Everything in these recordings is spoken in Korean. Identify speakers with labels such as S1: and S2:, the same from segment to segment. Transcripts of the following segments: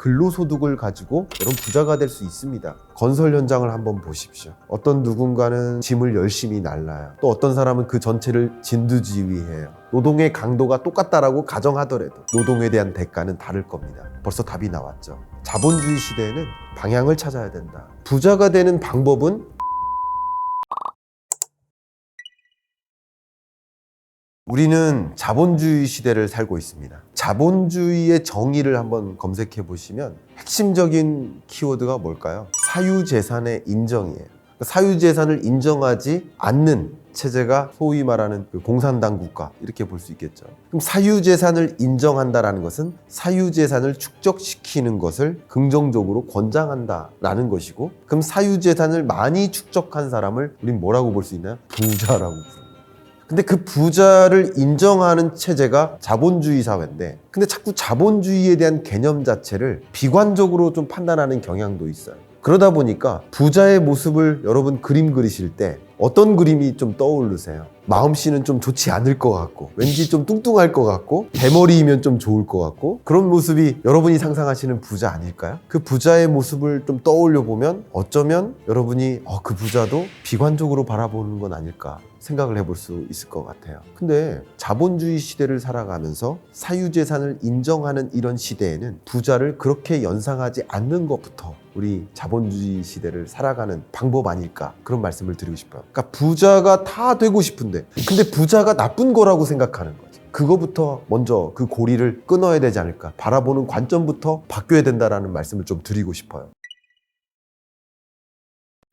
S1: 근로소득을 가지고 여러분 부자가 될 수 있습니다. 건설 현장을 한번 보십시오. 어떤 누군가는 짐을 열심히 날라요. 또 어떤 사람은 그 전체를 진두지휘해요. 노동의 강도가 똑같다라고 가정하더라도 노동에 대한 대가는 다를 겁니다. 벌써 답이 나왔죠. 자본주의 시대에는 방향을 찾아야 된다. 부자가 되는 방법은 우리는 자본주의 시대를 살고 있습니다. 자본주의의 정의를 한번 검색해 보시면 핵심적인 키워드가 뭘까요? 사유재산의 인정이에요. 사유재산을 인정하지 않는 체제가 소위 말하는 공산당 국가 이렇게 볼 수 있겠죠. 그럼 사유재산을 인정한다라는 것은 사유재산을 축적시키는 것을 긍정적으로 권장한다라는 것이고, 그럼 사유재산을 많이 축적한 사람을 우린 뭐라고 볼 수 있나요? 부자라고 부릅니다. 근데 그 부자를 인정하는 체제가 자본주의 사회인데, 근데 자꾸 자본주의에 대한 개념 자체를 비관적으로 좀 판단하는 경향도 있어요. 그러다 보니까 부자의 모습을 여러분 그림 그리실 때 어떤 그림이 좀 떠오르세요? 마음씨는 좀 좋지 않을 것 같고, 왠지 좀 뚱뚱할 것 같고, 대머리이면 좀 좋을 것 같고, 그런 모습이 여러분이 상상하시는 부자 아닐까요? 그 부자의 모습을 좀 떠올려 보면 어쩌면 여러분이 그 부자도 비관적으로 바라보는 건 아닐까 생각을 해볼 수 있을 것 같아요. 근데 자본주의 시대를 살아가면서 사유재산을 인정하는 이런 시대에는 부자를 그렇게 연상하지 않는 것부터 우리 자본주의 시대를 살아가는 방법 아닐까, 그런 말씀을 드리고 싶어요. 그러니까 부자가 다 되고 싶은데, 근데 부자가 나쁜 거라고 생각하는 거죠. 그거부터 먼저 그 고리를 끊어야 되지 않을까, 바라보는 관점부터 바뀌어야 된다라는 말씀을 좀 드리고 싶어요.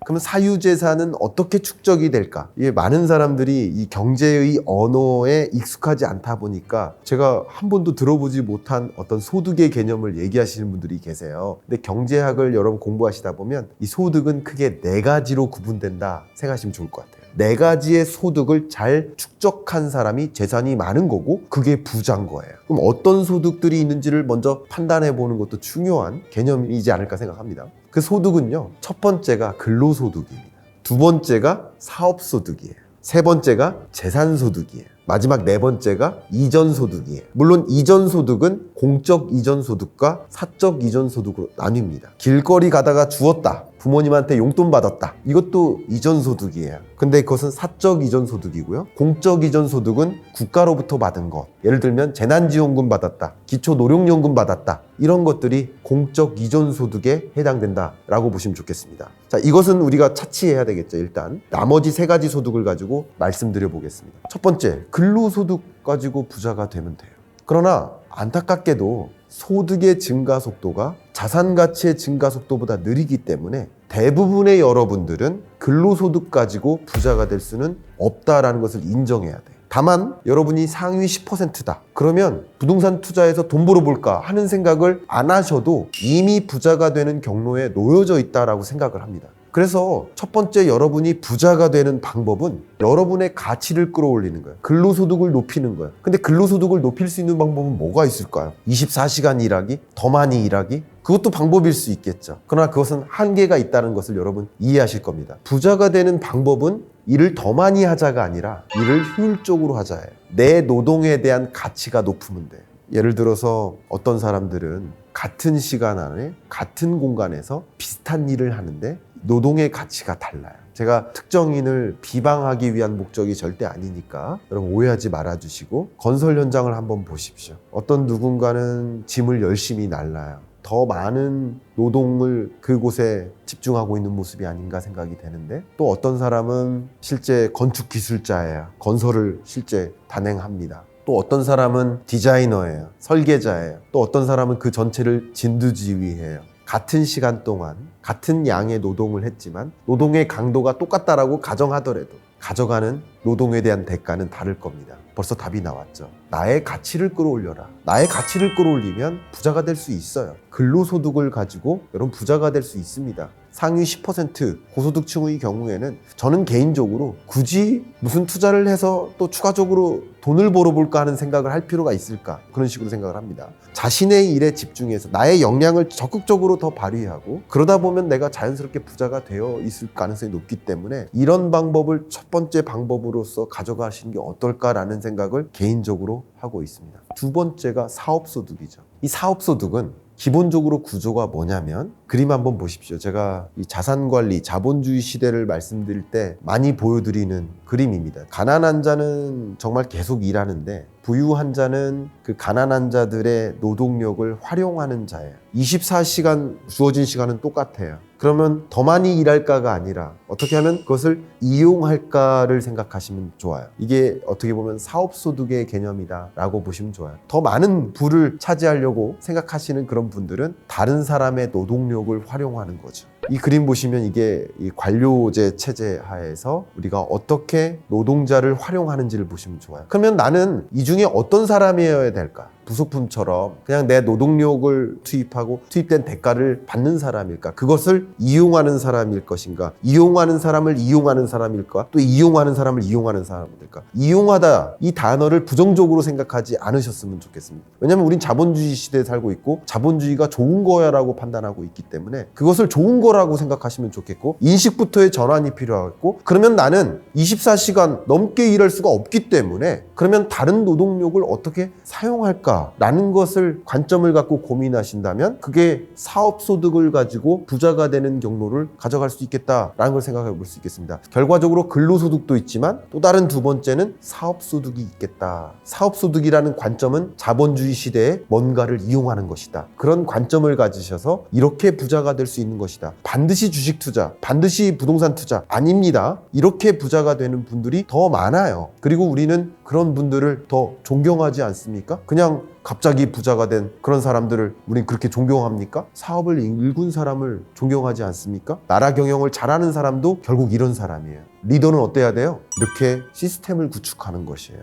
S1: 그러면 사유재산은 어떻게 축적이 될까? 이게 많은 사람들이 이 경제의 언어에 익숙하지 않다 보니까 제가 한 번도 들어보지 못한 어떤 소득의 개념을 얘기하시는 분들이 계세요. 근데 경제학을 여러분 공부하시다 보면 이 소득은 크게 4가지로 구분된다 생각하시면 좋을 것 같아요. 4가지의 소득을 잘 축적한 사람이 재산이 많은 거고, 그게 부자인 거예요. 그럼 어떤 소득들이 있는지를 먼저 판단해 보는 것도 중요한 개념이지 않을까 생각합니다. 그 소득은요, 첫 번째가 근로소득입니다. 두 번째가 사업소득이에요. 세 번째가 재산소득이에요. 마지막 4번째가 이전소득이에요. 물론 이전소득은 공적 이전소득과 사적 이전소득으로 나뉩니다. 길거리 가다가 주웠다, 부모님한테 용돈 받았다, 이것도 이전소득이에요. 근데 그것은 사적 이전소득이고요. 공적 이전소득은 국가로부터 받은 것, 예를 들면 재난지원금 받았다, 기초노령연금 받았다, 이런 것들이 공적 이전소득에 해당된다라고 보시면 좋겠습니다. 자, 이것은 우리가 차치해야 되겠죠. 일단 나머지 3가지 소득을 가지고 말씀드려 보겠습니다. 첫 번째, 근로소득 가지고 부자가 되면 돼요. 그러나 안타깝게도 소득의 증가 속도가 자산 가치의 증가 속도보다 느리기 때문에 대부분의 여러분들은 근로소득 가지고 부자가 될 수는 없다라는 것을 인정해야 돼요. 다만 여러분이 상위 10%다. 그러면 부동산 투자해서 돈 벌어볼까 하는 생각을 안 하셔도 이미 부자가 되는 경로에 놓여져 있다라고 생각을 합니다. 그래서 첫 번째, 여러분이 부자가 되는 방법은 여러분의 가치를 끌어올리는 거예요. 근로소득을 높이는 거예요. 근데 근로소득을 높일 수 있는 방법은 뭐가 있을까요? 24시간 일하기? 더 많이 일하기? 그것도 방법일 수 있겠죠. 그러나 그것은 한계가 있다는 것을 여러분 이해하실 겁니다. 부자가 되는 방법은 일을 더 많이 하자가 아니라 일을 효율적으로 하자예요. 내 노동에 대한 가치가 높으면 돼요. 예를 들어서 어떤 사람들은 같은 시간 안에 같은 공간에서 비슷한 일을 하는데 노동의 가치가 달라요. 제가 특정인을 비방하기 위한 목적이 절대 아니니까 여러분 오해하지 말아주시고, 건설 현장을 한번 보십시오. 어떤 누군가는 짐을 열심히 날라요. 더 많은 노동을 그곳에 집중하고 있는 모습이 아닌가 생각이 되는데, 또 어떤 사람은 실제 건축기술자예요. 건설을 실제 단행합니다. 또 어떤 사람은 디자이너예요. 설계자예요. 또 어떤 사람은 그 전체를 진두지휘해요. 같은 시간 동안 같은 양의 노동을 했지만 노동의 강도가 똑같다라고 가정하더라도 가져가는 노동에 대한 대가는 다를 겁니다. 벌써 답이 나왔죠. 나의 가치를 끌어올려라. 나의 가치를 끌어올리면 부자가 될 수 있어요. 근로소득을 가지고 여러분 부자가 될 수 있습니다. 상위 10% 고소득층의 경우에는 저는 개인적으로 굳이 무슨 투자를 해서 또 추가적으로 돈을 벌어볼까 하는 생각을 할 필요가 있을까, 그런 식으로 생각을 합니다. 자신의 일에 집중해서 나의 역량을 적극적으로 더 발휘하고, 그러다 보면 내가 자연스럽게 부자가 되어 있을 가능성이 높기 때문에 이런 방법을 첫 번째 방법으로서 가져가시는 게 어떨까라는 생각을 개인적으로 하고 있습니다. 두 번째가 사업소득이죠. 이 사업소득은 기본적으로 구조가 뭐냐면 그림 한번 보십시오. 제가 이 자산관리, 자본주의 시대를 말씀드릴 때 많이 보여드리는 그림입니다. 가난한 자는 정말 계속 일하는데 부유한 자는 그 가난한 자들의 노동력을 활용하는 자예요. 24시간 주어진 시간은 똑같아요. 그러면 더 많이 일할까가 아니라 어떻게 하면 그것을 이용할까를 생각하시면 좋아요. 이게 어떻게 보면 사업소득의 개념이다 라고 보시면 좋아요. 더 많은 부를 차지하려고 생각하시는 그런 분들은 다른 사람의 노동력을 활용하는 거죠. 이 그림 보시면 이게 이 관료제 체제 하에서 우리가 어떻게 노동자를 활용하는지를 보시면 좋아요. 그러면 나는 이 중에 어떤 사람이어야 될까? 부속품처럼 그냥 내 노동력을 투입하고 투입된 대가를 받는 사람일까? 그것을 이용하는 사람일 것인가? 이용하는 사람을 이용하는 사람일까? 또 이용하는 사람을 이용하는 사람일까? 이용하다 이 단어를 부정적으로 생각하지 않으셨으면 좋겠습니다. 왜냐하면 우린 자본주의 시대에 살고 있고 자본주의가 좋은 거야라고 판단하고 있기 때문에 그것을 좋은 거라고 생각하시면 좋겠고 인식부터의 전환이 필요하고 그러면 나는 24시간 넘게 일할 수가 없기 때문에 그러면 다른 노동력을 어떻게 사용할까? 라는 것을 관점을 갖고 고민하신다면 그게 사업소득을 가지고 부자가 되는 경로를 가져갈 수 있겠다라는 걸 생각해 볼 수 있겠습니다. 결과적으로 근로소득도 있지만 또 다른 두 번째는 사업소득이 있겠다. 사업소득이라는 관점은 자본주의 시대에 뭔가를 이용하는 것이다. 그런 관점을 가지셔서 이렇게 부자가 될 수 있는 것이다. 반드시 주식 투자, 반드시 부동산 투자 아닙니다. 이렇게 부자가 되는 분들이 더 많아요. 그리고 우리는 그런 분들을 더 존경하지 않습니까? 그냥 갑자기 부자가 된 그런 사람들을 우린 그렇게 존경합니까? 사업을 일군 사람을 존경하지 않습니까? 나라 경영을 잘하는 사람도 결국 이런 사람이에요. 리더는 어때야 돼요? 이렇게 시스템을 구축하는 것이에요.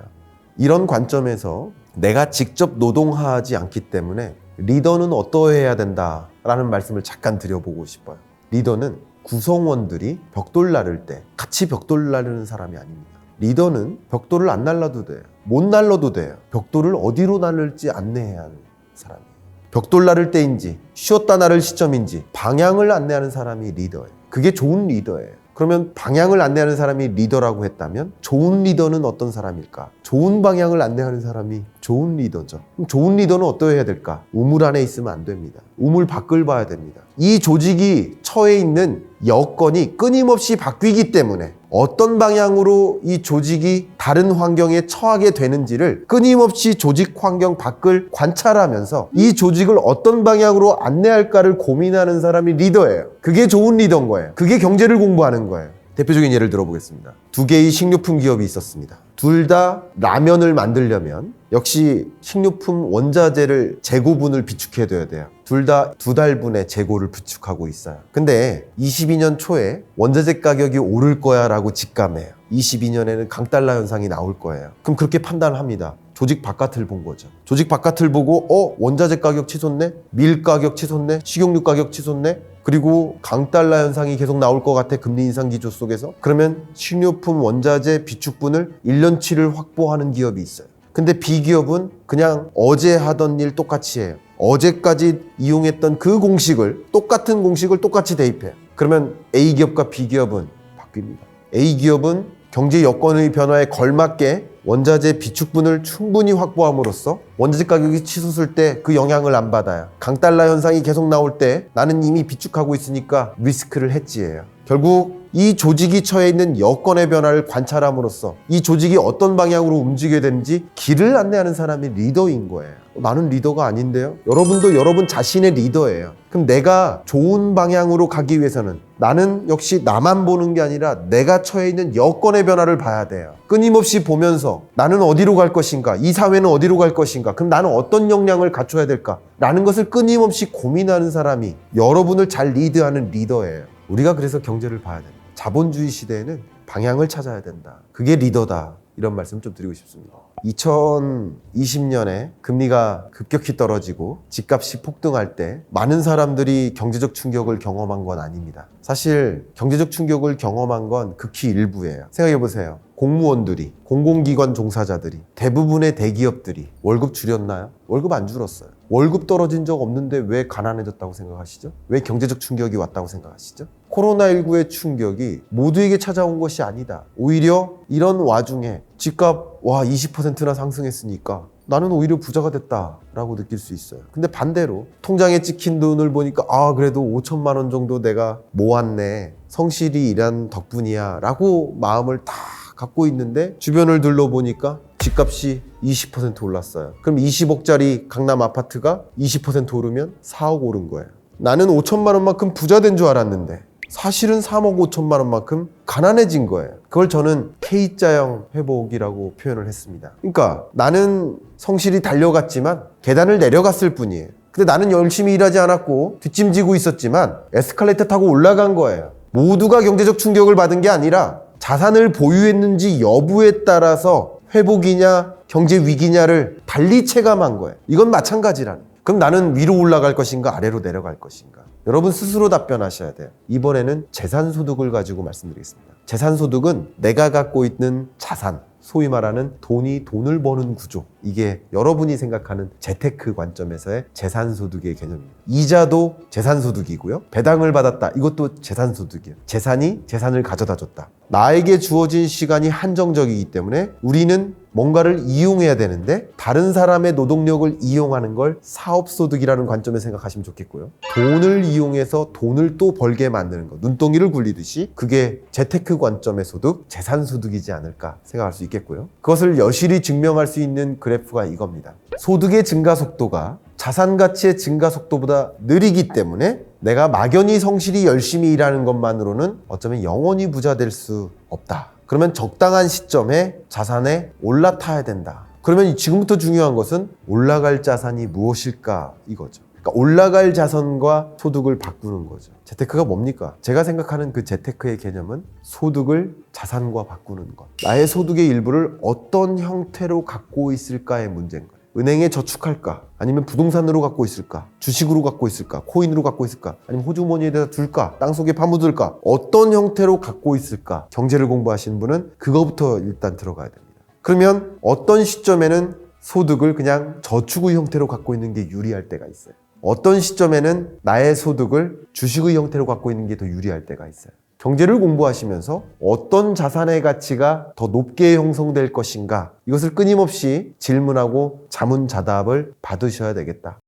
S1: 이런 관점에서 내가 직접 노동하지 않기 때문에 리더는 어떠해야 된다라는 말씀을 잠깐 드려보고 싶어요. 리더는 구성원들이 벽돌 나를 때 같이 벽돌 나르는 사람이 아닙니다. 리더는 벽돌을 안 날라도 돼요. 못 날라도 돼요. 벽돌을 어디로 날릴지 안내해야 하는 사람이에요. 벽돌 나를 때인지 쉬었다 나를 시점인지 방향을 안내하는 사람이 리더예요. 그게 좋은 리더예요. 그러면 방향을 안내하는 사람이 리더라고 했다면 좋은 리더는 어떤 사람일까? 좋은 방향을 안내하는 사람이 좋은 리더죠. 그럼 좋은 리더는 어떠해야 될까? 우물 안에 있으면 안 됩니다. 우물 밖을 봐야 됩니다. 이 조직이 처해 있는 여건이 끊임없이 바뀌기 때문에 어떤 방향으로 이 조직이 다른 환경에 처하게 되는지를 끊임없이 조직 환경 밖을 관찰하면서 이 조직을 어떤 방향으로 안내할까를 고민하는 사람이 리더예요. 그게 좋은 리더인 거예요. 그게 경제를 공부하는 거예요. 대표적인 예를 들어보겠습니다. 두 개의 식료품 기업이 있었습니다. 둘 다 라면을 만들려면 역시 식료품 원자재를 재고분을 비축해둬야 돼요. 둘 다 2달분의 재고를 비축하고 있어요. 근데 22년 초에 원자재 가격이 오를 거야 라고 직감해요. 22년에는 강달러 현상이 나올 거예요. 그럼 그렇게 판단을 합니다. 조직 바깥을 본 거죠. 조직 바깥을 보고 원자재 가격 치솟네? 밀 가격 치솟네? 식용유 가격 치솟네? 그리고 강달러 현상이 계속 나올 것 같아. 금리 인상 기조 속에서. 그러면 식료품 원자재 비축분을 1년치를 확보하는 기업이 있어요. 근데 B기업은 그냥 어제 하던 일 똑같이 해요. 어제까지 이용했던 그 공식을 똑같은 공식을 똑같이 대입해요. 그러면 A기업과 B기업은 바뀝니다. A기업은 경제 여건의 변화에 걸맞게 원자재 비축분을 충분히 확보함으로써 원자재 가격이 치솟을 때 그 영향을 안 받아요. 강달러 현상이 계속 나올 때 나는 이미 비축하고 있으니까 리스크를 해지해요. 결국 이 조직이 처해 있는 여건의 변화를 관찰함으로써 이 조직이 어떤 방향으로 움직여야 되는지 길을 안내하는 사람이 리더인 거예요. 나는 리더가 아닌데요? 여러분도 여러분 자신의 리더예요. 그럼 내가 좋은 방향으로 가기 위해서는 나는 역시 나만 보는 게 아니라 내가 처해 있는 여건의 변화를 봐야 돼요. 끊임없이 보면서 나는 어디로 갈 것인가? 이 사회는 어디로 갈 것인가? 그럼 나는 어떤 역량을 갖춰야 될까? 라는 것을 끊임없이 고민하는 사람이 여러분을 잘 리드하는 리더예요. 우리가 그래서 경제를 봐야 됩니다. 자본주의 시대에는 방향을 찾아야 된다. 그게 리더다. 이런 말씀 좀 드리고 싶습니다. 2020년에 금리가 급격히 떨어지고 집값이 폭등할 때 많은 사람들이 경제적 충격을 경험한 건 아닙니다. 사실 경제적 충격을 경험한 건 극히 일부예요. 생각해 보세요. 공무원들이, 공공기관 종사자들이, 대부분의 대기업들이 월급 줄였나요? 월급 안 줄었어요. 월급 떨어진 적 없는데 왜 가난해졌다고 생각하시죠? 왜 경제적 충격이 왔다고 생각하시죠? 코로나19의 충격이 모두에게 찾아온 것이 아니다. 오히려 이런 와중에 집값 20%나 상승했으니까 나는 오히려 부자가 됐다라고 느낄 수 있어요. 근데 반대로 통장에 찍힌 돈을 보니까 그래도 5천만 원 정도 내가 모았네, 성실히 일한 덕분이야 라고 마음을 다 갖고 있는데 주변을 둘러보니까 집값이 20% 올랐어요. 그럼 20억짜리 강남 아파트가 20% 오르면 4억 오른 거예요. 나는 5천만 원만큼 부자 된 줄 알았는데 사실은 3억 5천만 원만큼 가난해진 거예요. 그걸 저는 K자형 회복이라고 표현을 했습니다. 그러니까 나는 성실히 달려갔지만 계단을 내려갔을 뿐이에요. 근데 나는 열심히 일하지 않았고 뒷짐지고 있었지만 에스컬레이터 타고 올라간 거예요. 모두가 경제적 충격을 받은 게 아니라 자산을 보유했는지 여부에 따라서 회복이냐 경제 위기냐를 달리 체감한 거예요. 이건 마찬가지라는 거예요. 그럼 나는 위로 올라갈 것인가 아래로 내려갈 것인가? 여러분 스스로 답변하셔야 돼요. 이번에는 재산소득을 가지고 말씀드리겠습니다. 재산소득은 내가 갖고 있는 자산, 소위 말하는 돈을 버는 구조, 이게 여러분이 생각하는 재테크 관점에서의 재산소득의 개념입니다. 이자도 재산소득이고요, 배당을 받았다, 이것도 재산소득이에요. 재산이 재산을 가져다 줬다. 나에게 주어진 시간이 한정적이기 때문에 우리는 뭔가를 이용해야 되는데 다른 사람의 노동력을 이용하는 걸 사업소득이라는 관점에 생각하시면 좋겠고요, 돈을 이용해서 돈을 또 벌게 만드는 것, 눈덩이를 굴리듯이 그게 재테크 관점의 소득, 재산소득이지 않을까 생각할 수 있겠고요. 그것을 여실히 증명할 수 있는 그래프가 이겁니다. 소득의 증가 속도가 자산 가치의 증가 속도보다 느리기 때문에 내가 막연히 성실히 열심히 일하는 것만으로는 어쩌면 영원히 부자 될 수 없다. 그러면 적당한 시점에 자산에 올라타야 된다. 그러면 지금부터 중요한 것은 올라갈 자산이 무엇일까 이거죠. 그러니까 올라갈 자산과 소득을 바꾸는 거죠. 재테크가 뭡니까? 제가 생각하는 그 재테크의 개념은 소득을 자산과 바꾸는 것. 나의 소득의 일부를 어떤 형태로 갖고 있을까의 문제인 거예요. 은행에 저축할까? 아니면 부동산으로 갖고 있을까? 주식으로 갖고 있을까? 코인으로 갖고 있을까? 아니면 호주머니에다 둘까? 땅속에 파묻을까? 어떤 형태로 갖고 있을까? 경제를 공부하시는 분은 그거부터 일단 들어가야 됩니다. 그러면 어떤 시점에는 소득을 그냥 저축의 형태로 갖고 있는 게 유리할 때가 있어요. 어떤 시점에는 나의 소득을 주식의 형태로 갖고 있는 게 더 유리할 때가 있어요. 경제를 공부하시면서 어떤 자산의 가치가 더 높게 형성될 것인가, 이것을 끊임없이 질문하고 자문자답을 받으셔야 되겠다.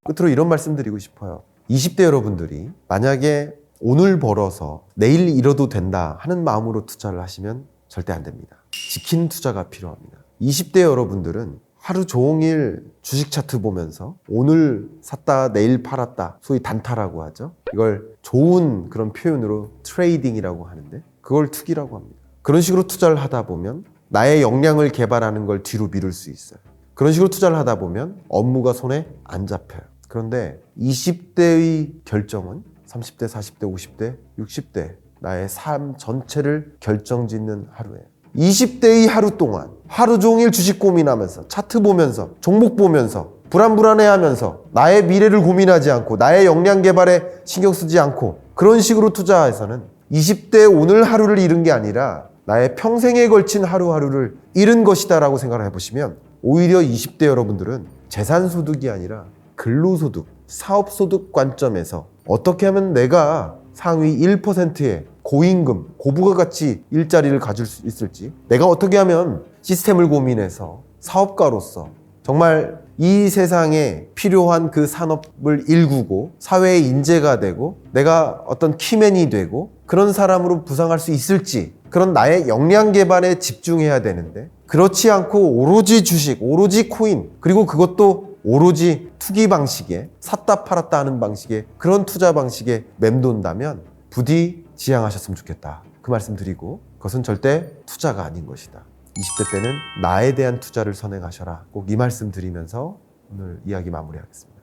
S1: 끝으로 이런 말씀 드리고 싶어요. 20대 여러분들이 만약에 오늘 벌어서 내일 잃어도 된다 하는 마음으로 투자를 하시면 절대 안 됩니다. 지킨 투자가 필요합니다. 20대 여러분들은 하루 종일 주식 차트 보면서 오늘 샀다 내일 팔았다, 소위 단타라고 하죠. 이걸 좋은 그런 표현으로 트레이딩이라고 하는데 그걸 투기라고 합니다. 그런 식으로 투자를 하다 보면 나의 역량을 개발하는 걸 뒤로 미룰 수 있어요. 그런 식으로 투자를 하다 보면 업무가 손에 안 잡혀요. 그런데 20대의 결정은 30대, 40대, 50대, 60대 나의 삶 전체를 결정짓는 하루예요. 20대의 하루 동안 하루 종일 주식 고민하면서 차트 보면서 종목 보면서 불안해하면서 나의 미래를 고민하지 않고 나의 역량 개발에 신경 쓰지 않고 그런 식으로 투자해서는 20대 오늘 하루를 잃은 게 아니라 나의 평생에 걸친 하루하루를 잃은 것이다 라고 생각을 해보시면 오히려 20대 여러분들은 재산소득이 아니라 근로소득, 사업소득 관점에서 어떻게 하면 내가 상위 1%의 고임금, 고부가가치 일자리를 가질 수 있을지, 내가 어떻게 하면 시스템을 고민해서 사업가로서 정말 이 세상에 필요한 그 산업을 일구고 사회의 인재가 되고 내가 어떤 키맨이 되고 그런 사람으로 부상할 수 있을지, 그런 나의 역량 개발에 집중해야 되는데 그렇지 않고 오로지 주식, 오로지 코인, 그리고 그것도 오로지 투기 방식에 샀다 팔았다 하는 방식의 그런 투자 방식에 맴돈다면 부디 지양하셨으면 좋겠다, 그 말씀 드리고, 그것은 절대 투자가 아닌 것이다. 20대 때는 나에 대한 투자를 선행하셔라, 꼭 이 말씀 드리면서 오늘 이야기 마무리하겠습니다.